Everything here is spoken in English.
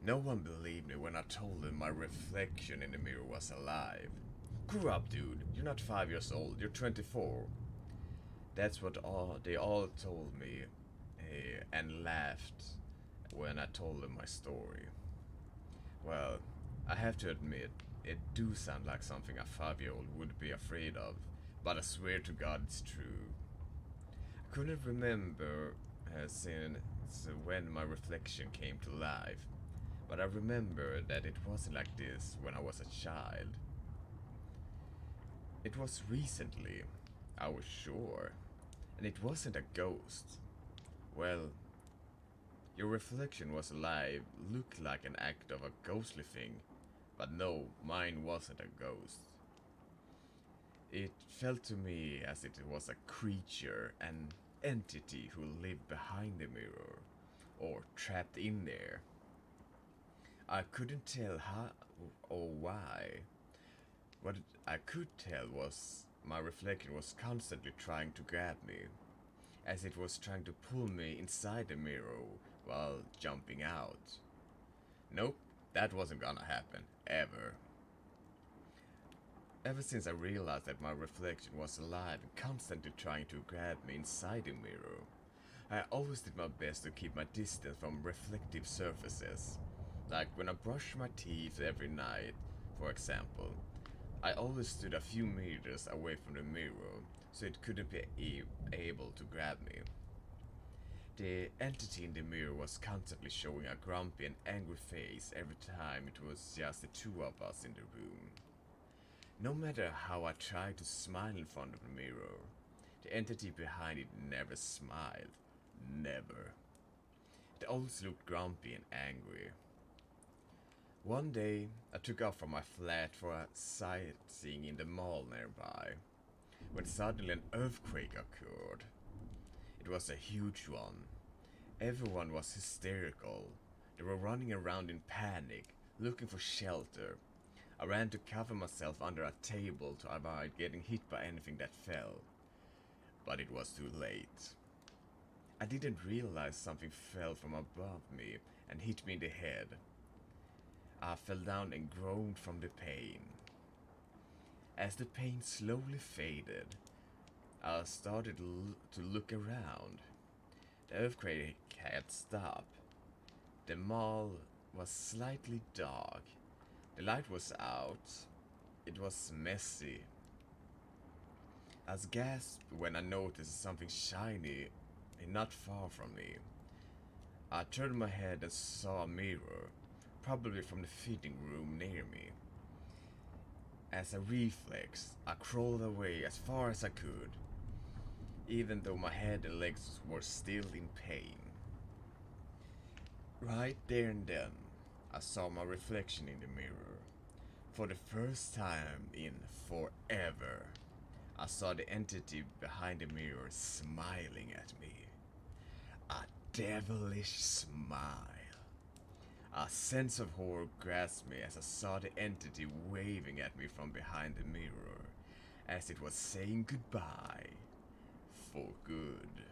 No one believed me when I told them my reflection in the mirror was alive. Grow up, dude. You're not 5 years old, you're 24. That's what they all told me, and laughed when I told them my story. Well, I have to admit, it do sound like something a 5-year-old would be afraid of, but I swear to God it's true. I couldn't remember since when my reflection came to life, but I remember that it wasn't like this when I was a child. It was recently, I was sure, and it wasn't a ghost. Well, your reflection was alive, looked like an act of a ghostly thing, but no, mine wasn't a ghost. It felt to me as if it was a creature, an entity who lived behind the mirror, or trapped in there. I couldn't tell how or why. What I could tell was my reflection was constantly trying to grab me, as it was trying to pull me inside the mirror while jumping out. Nope, that wasn't gonna happen, ever. Ever since I realized that my reflection was alive and constantly trying to grab me inside the mirror, I always did my best to keep my distance from reflective surfaces. Like when I brush my teeth every night, for example, I always stood a few meters away from the mirror so it couldn't be able to grab me. The entity in the mirror was constantly showing a grumpy and angry face every time it was just the two of us in the room. No matter how I tried to smile in front of the mirror, the entity behind it never smiled. Never. It always looked grumpy and angry. One day, I took off from my flat for a sightseeing in the mall nearby, when suddenly an earthquake occurred. It was a huge one. Everyone was hysterical. They were running around in panic, looking for shelter. I ran to cover myself under a table to avoid getting hit by anything that fell. But it was too late. I didn't realize something fell from above me and hit me in the head. I fell down and groaned from the pain. As the pain slowly faded, I started to look around. The earthquake had stopped. The mall was slightly dark. The light was out. It was messy. I gasped when I noticed something shiny not far from me. I turned my head and saw a mirror, probably from the fitting room near me. As a reflex, I crawled away as far as I could, even though my head and legs were still in pain. Right there and then, I saw my reflection in the mirror. For the first time in forever, I saw the entity behind the mirror smiling at me. A devilish smile. A sense of horror grasped me as I saw the entity waving at me from behind the mirror, as it was saying goodbye for good.